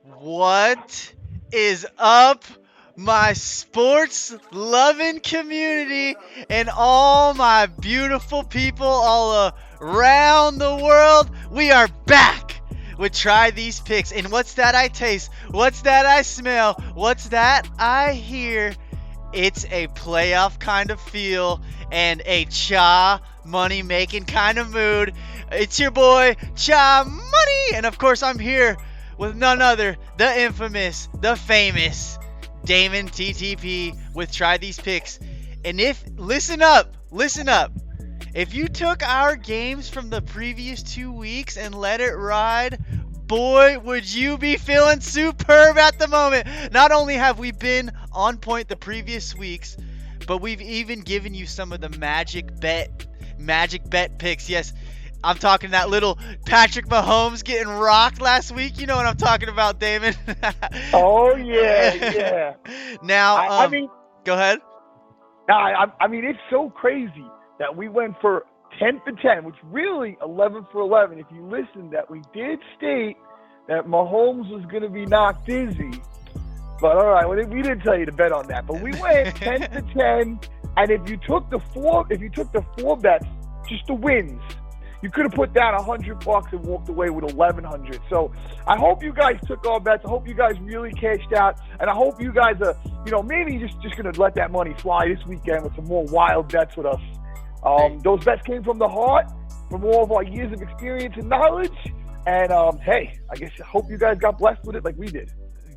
What is up, my sports loving community and all my beautiful people all around the world? We are back with Try These Picks. And what's that I taste? What's that I smell? What's that I hear? It's a playoff kind of feel and a cha money making kind of mood. It's your boy Chamoney, and of course I'm here with none other, the infamous, the famous Damon TTP with Try These Picks. And listen up, if you took our games from the previous 2 weeks and let it ride, boy, would you be feeling superb at the moment. Not only have we been on point the previous weeks, but we've even given you some of the magic bet picks. Yes, I'm talking that little Patrick Mahomes getting rocked last week. You know what I'm talking about, Damon. Oh, yeah. Now, I mean, go ahead. I mean, it's so crazy that we went for 10 for 10, which really 11 for 11. If you listen, that we did state that Mahomes was going to be knocked dizzy. But all right, well, we didn't tell you to bet on that. But we went 10 for 10, and if you took the four bets, just the wins, you could have put down $100 and walked away with $1,100. So I hope you guys took our bets. I hope you guys really cashed out, and I hope you guys are, maybe just going to let that money fly this weekend with some more wild bets with us. Those bets came from the heart, from all of our years of experience and knowledge. And hey, I hope you guys got blessed with it like we did.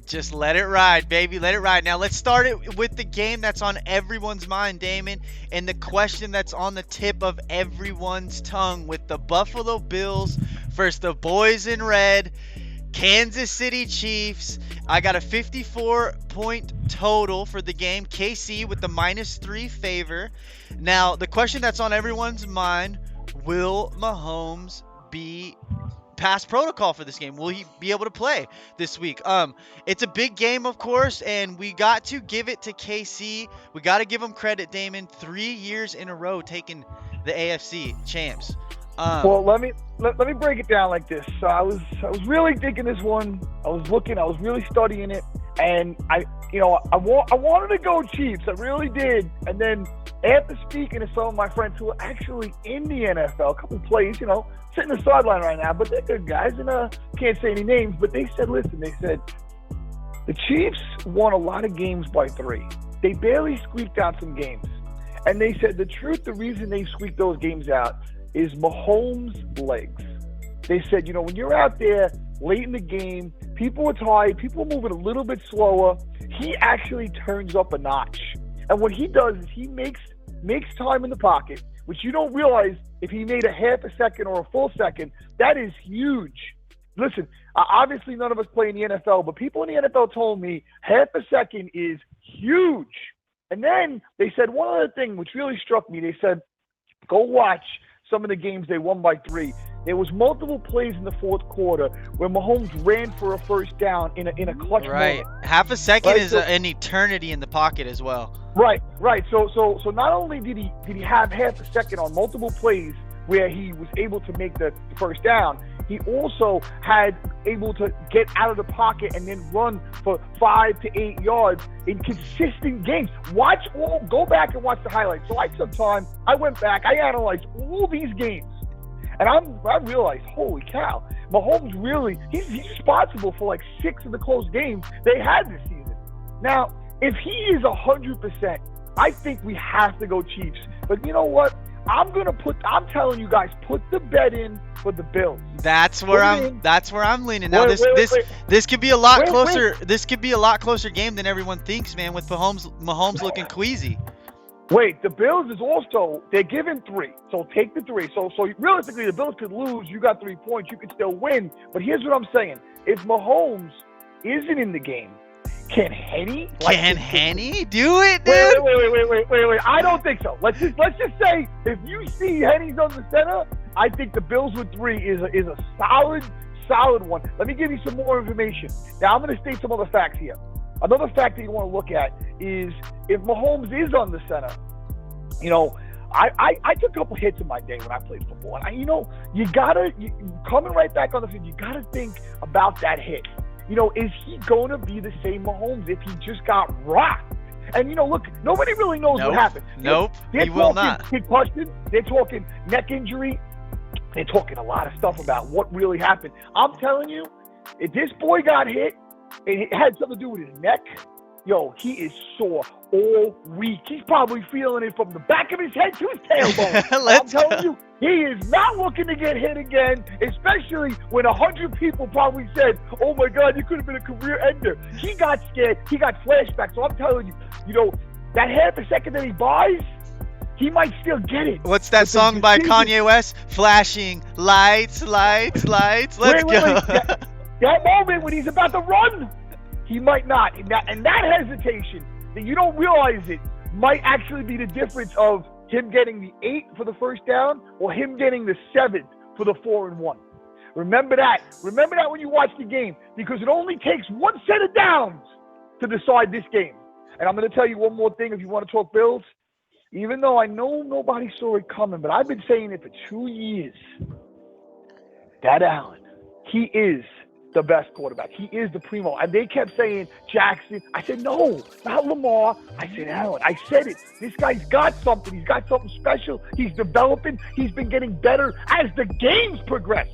Just let it ride, baby. Let it ride. Now, let's start it with the game that's on everyone's mind, Damon, and the question that's on the tip of everyone's tongue with the Buffalo Bills versus the boys in red, Kansas City Chiefs. I got a 54-point total for the game. KC with the -3 favor. Now, the question that's on everyone's mind, will Mahomes be past protocol for this game? Will he be able to play this week? It's a big game, of course, and we got to give it to KC. We got to give him credit, Damon. 3 years in a row taking the AFC champs. Well, let me break it down like this. So I was really thinking this one. I was really studying it, and I wanted to go Chiefs. I really did. And then after speaking to some of my friends who are actually in the NFL, a couple plays, sitting the sideline right now, but they're good guys, and can't say any names, but they said, the Chiefs won a lot of games by 3. They barely squeaked out some games. And they said the reason they squeaked those games out is Mahomes' legs. They said, when you're out there late in the game, people are tired, people are moving a little bit slower, he actually turns up a notch. And what he does is he makes time in the pocket, which you don't realize if he made a half a second or a full second, that is huge. Listen, obviously none of us play in the NFL, but people in the NFL told me half a second is huge. And then they said one other thing which really struck me. They said, go watch some of the games they won by 3. There was multiple plays in the fourth quarter where Mahomes ran for a first down in a clutch moment. Half a second is an eternity in the pocket as well. Right. So not only did he have half a second on multiple plays where he was able to make the first down, he also had able to get out of the pocket and then run for 5 to 8 yards in consistent games. Go back and watch the highlights. So I took time. I went back. I analyzed all these games. And I realized, holy cow, Mahomes he's responsible for like 6 of the close games they had this season. Now, if he is 100%, I think we have to go Chiefs. But you know what? I'm telling you guys, put the bet in for the Bills. That's where I'm leaning. Now this could be a lot closer. This could be a lot closer game than everyone thinks, man, with Mahomes looking queasy. Wait, the Bills is also, they're giving 3. So take the 3. So realistically, the Bills could lose. You got 3 points. You could still win. But here's what I'm saying. If Mahomes isn't in the game, can Henny? Can Henny do it, dude? Wait. I don't think so. Let's just say if you see Henny's on the center, I think the Bills with 3 is a solid one. Let me give you some more information. Now, I'm going to state some other facts here. Another fact that you want to look at is if Mahomes is on the center, I took a couple hits in my day when I played football. And, coming right back on the field, you got to think about that hit. is he going to be the same Mahomes if he just got rocked? And, look, nobody really knows what happened. Nope, he will not. Concussion, they're talking neck injury. They're talking a lot of stuff about what really happened. I'm telling you, if this boy got hit, and it had something to do with his neck, he is sore all week. He's probably feeling it from the back of his head to his tailbone. I'm telling you, he is not looking to get hit again, especially when 100 people probably said, oh my God, you could have been a career ender. He got scared. He got flashbacks. So I'm telling you, that half a second that he buys, he might still get it. What's that song by Kanye West? Flashing lights, lights, lights. Let's go. That moment when he's about to run, he might not. And that hesitation, that you don't realize it, might actually be the difference of him getting the 8 for the first down or him getting the 7 for the 4-1. Remember that. Remember that when you watch the game, because it only takes one set of downs to decide this game. And I'm going to tell you one more thing if you want to talk Bills. Even though I know nobody saw it coming, but I've been saying it for 2 years. That Allen, he is the best quarterback. He is the primo. And they kept saying Jackson. I said, no, not Lamar. I said Allen. I said it. This guy's got something. He's got something special. He's developing. He's been getting better as the games progress.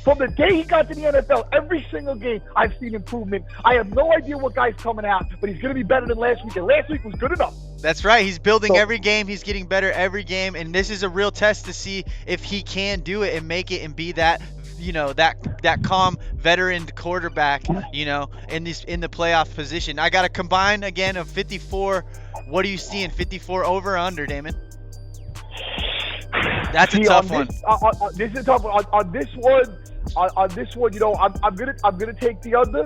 From the day he got to the NFL, every single game, I've seen improvement. I have no idea what guy's coming out, but he's going to be better than last week. And last week was good enough. That's right. He's building every game. He's getting better every game. And this is a real test to see if he can do it and make it and be that, that calm veteran quarterback, in the playoff position. I got a combine again of 54. What are you seeing? 54 over or under, Damon? That's a tough one. This is a tough one. On this one, I'm gonna take the under.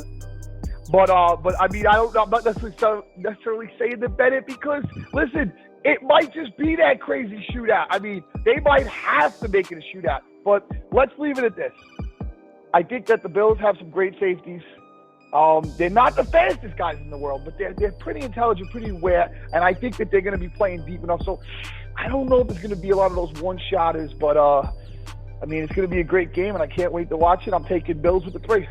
But I mean, I'm not necessarily saying to bet it because, listen, it might just be that crazy shootout. I mean, they might have to make it a shootout. But let's leave it at this. I think that the Bills have some great safeties. They're not the fastest guys in the world, but they're pretty intelligent, pretty aware, and I think that they're going to be playing deep enough. So I don't know if there's going to be a lot of those one-shotters, but I mean, it's going to be a great game, and I can't wait to watch it. I'm taking Bills with the 3.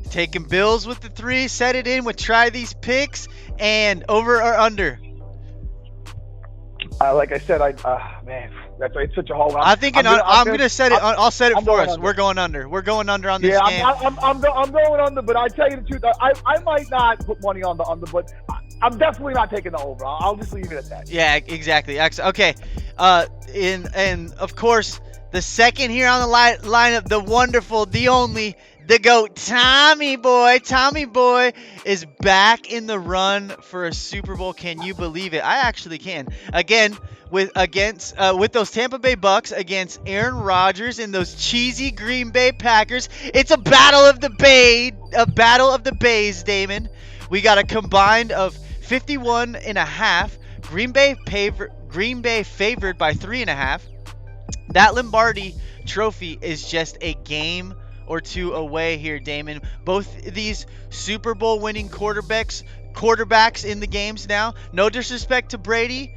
Taking Bills with the 3. Set it in with Try These Picks and over or under. Like I said, man, it's such a hard one. I'm gonna set it. I'll set it for us. Under. We're going under. We're going under on this game. I'm going under, but I tell you the truth, I might not put money on the under, but I'm definitely not taking the over. I'll just leave it at that. Yeah, exactly. Okay. And of course, the second here on the lineup, the wonderful, the only, the GOAT, Tommy Boy is back in the run for a Super Bowl. Can you believe it? I actually can. Again, with those Tampa Bay Bucks against Aaron Rodgers and those cheesy Green Bay Packers. It's a battle of the Bays, Damon. We got a combined of 51.5. Green Bay favored by 3.5. That Lombardi trophy is just a game or two away here, Damon. Both these Super Bowl winning quarterbacks in the games now. No disrespect to Brady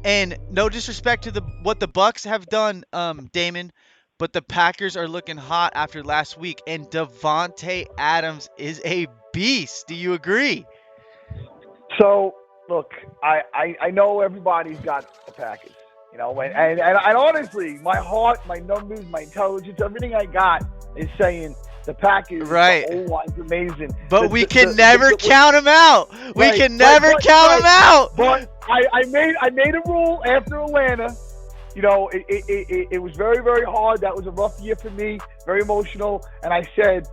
and no disrespect to what the Bucks have done, Damon, but the Packers are looking hot after last week, and Davante Adams is a beast. Do you agree? So, look, I know everybody's got the Packers. And honestly, my heart, my numbers, my intelligence, everything I got is saying the Packers, right. The O-line's amazing. But we can never count them out. We can never count them out. But I made a rule after Atlanta. It was very, very hard. That was a rough year for me, very emotional. And I said,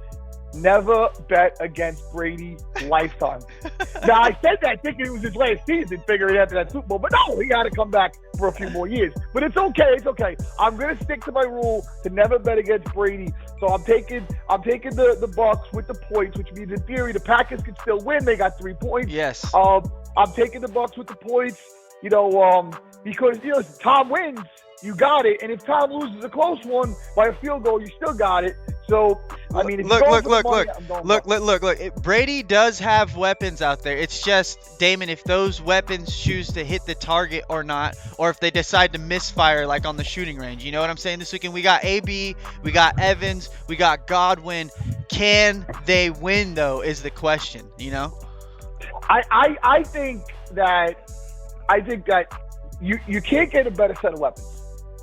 never bet against Brady lifetime. Now, I said that thinking it was his last season, figuring after that Super Bowl. But no, he got to come back for a few more years. But it's okay. It's okay. I'm going to stick to my rule to never bet against Brady. So I'm taking the Bucks with the points, which means in theory the Packers could still win. They got 3 points. Yes. I'm taking the Bucks with the points, because if Tom wins, you got it. And if Tom loses a close one by a field goal, you still got it. So, I mean, if look. Brady does have weapons out there. It's just, Damon, if those weapons choose to hit the target or not, or if they decide to misfire like on the shooting range. You know what I'm saying? This weekend we got AB, we got Evans, we got Godwin. can they win though? Is the question. I think that you can't get a better set of weapons.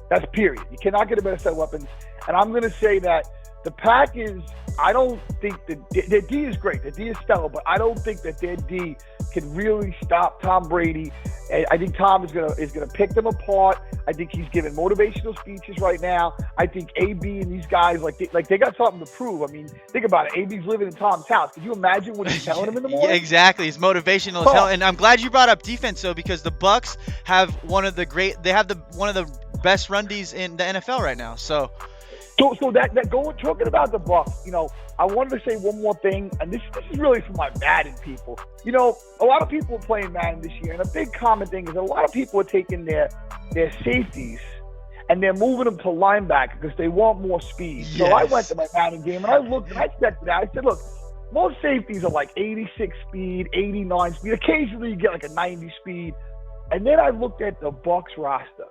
That's period. You cannot get a better set of weapons. And I'm going to say that the Packers, I don't think their D is great. Their D is stellar, but I don't think that their D can really stop Tom Brady. I think Tom is gonna pick them apart. I think he's giving motivational speeches right now. I think AB and these guys they got something to prove. I mean, think about it. AB's living in Tom's house. Can you imagine what he's telling him in the morning? Yeah, exactly. It's motivational as hell. And I'm glad you brought up defense though, because the Bucs have one of the best run Ds in the NFL right now. So talking about the Bucs, I wanted to say one more thing, and this is really for my Madden people. A lot of people are playing Madden this year, and a big common thing is a lot of people are taking their safeties and they're moving them to linebacker because they want more speed. Yes. So I went to my Madden game and I looked and I checked it out. I said, look, most safeties are like 86 speed, 89 speed. Occasionally you get like a 90 speed. And then I looked at the Bucs roster.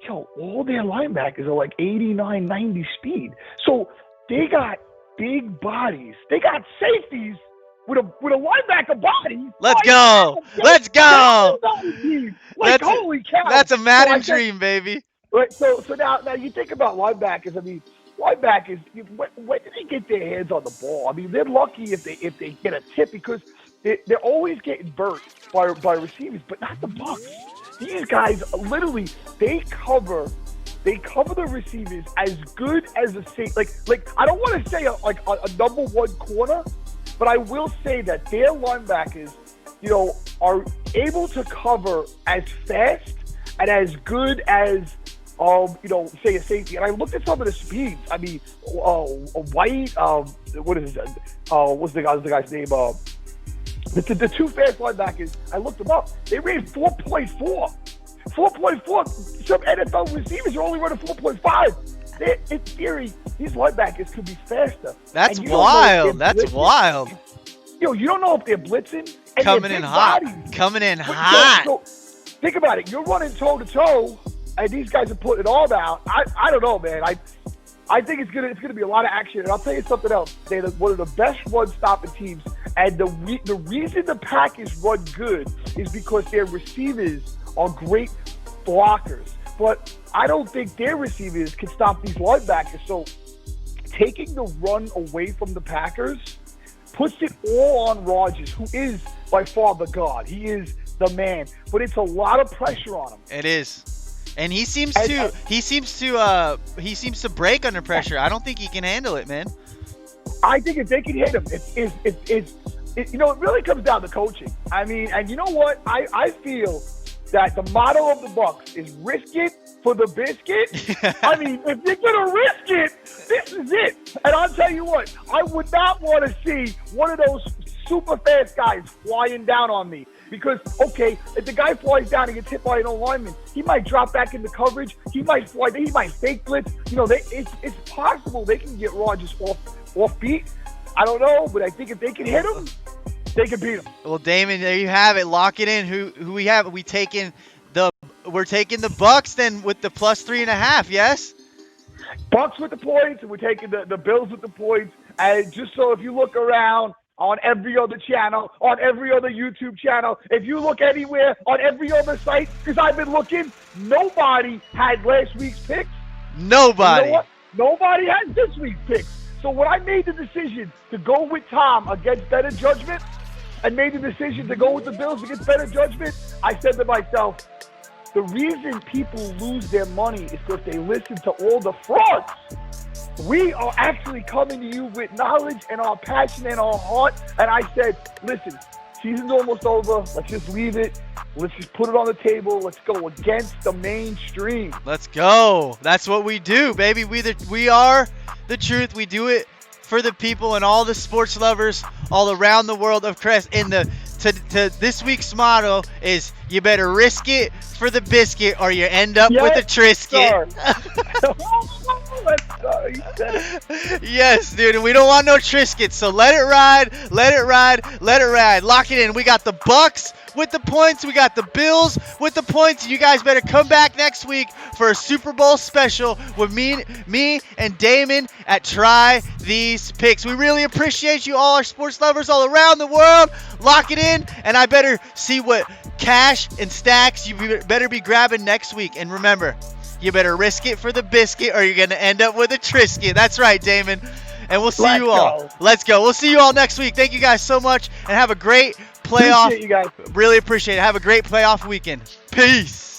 All their linebackers are like 89, 90 speed. So they got big bodies. They got safeties with a linebacker body. Let's go. Let's go. Holy cow. That's a Madden dream, baby. Right. So now you think about linebackers. I mean, linebackers, when do they get their hands on the ball? I mean, they're lucky if they get a tip because they're always getting burnt by receivers, but not the Bucs. These guys literally they cover the receivers as good as a safety. Like I don't want to say a number one corner, but I will say that their linebackers, are able to cover as fast and as good as say a safety. And I looked at some of the speeds. I mean, White, what is it? What's the guy's name? The two fast linebackers, I looked them up. They ran 4.4. 4.4. Some NFL receivers are only running 4.5. In theory, these linebackers could be faster. That's wild. That's wild. You don't know if they're blitzing. And Coming in hot. Coming in hot. So think about it. You're running toe-to-toe, and these guys are putting it all down. I don't know, man. I think it's gonna be a lot of action. And I'll tell you something else. They're one of the best run-stopping teams. And the reason the Packers run good is because their receivers are great blockers. But I don't think their receivers can stop these linebackers. So taking the run away from the Packers puts it all on Rodgers, who is by far the god. He is the man. But it's a lot of pressure on him. It is. And he seems to break under pressure. I don't think he can handle it, man. I think if they can hit him, it really comes down to coaching. I mean, and you know what? I feel that the motto of the Bucs is risk it for the biscuit. I mean, if you're going to risk it, this is it. And I'll tell you what, I would not want to see one of those super fast guys flying down on me. Because, okay, if the guy flies down and gets hit by an old lineman, he might drop back into coverage. He might fly. He might fake blitz. It's possible they can get Rodgers off beat. I don't know, but I think if they can hit him, they can beat him. Well, Damon, there you have it. Lock it in. Who we have? We're taking the Bucs then with the +3.5. Yes. Bucs with the points, and we're taking the Bills with the points. And just so if you look around on every other channel, on every other YouTube channel, if you look anywhere on every other site, because I've been looking, nobody had last week's picks. Nobody. You know what? Nobody has this week's picks. So when I made the decision to go with Tom against better judgment and made the decision to go with the Bills against better judgment, I said to myself, the reason people lose their money is because they listen to all the frauds. We are actually coming to you with knowledge and our passion and our heart. And I said, listen, season's almost over. Let's just leave it. Let's just put it on the table. Let's go against the mainstream. Let's go. That's what we do, baby. We are the truth. We do it for the people and all the sports lovers all around the world of Crest. And to this week's motto is you better risk it for the biscuit or you end up with a Trisket. Let's go. You said it. Yes, dude, and we don't want no Triscuits, so let it ride, let it ride, let it ride. Lock it in. We got the Bucks with the points. We got the Bills with the points. You guys better come back next week for a Super Bowl special with me and Damon at Try These Picks. We really appreciate you, all our sports lovers all around the world. Lock it in, and I better see what cash and stacks you better be grabbing next week. And remember, you better risk it for the biscuit or you're going to end up with a Triscuit. That's right, Damon. And we'll see you all. Let's go. We'll see you all next week. Thank you guys so much, and have a great playoff. Appreciate you guys. Really appreciate it. Have a great playoff weekend. Peace.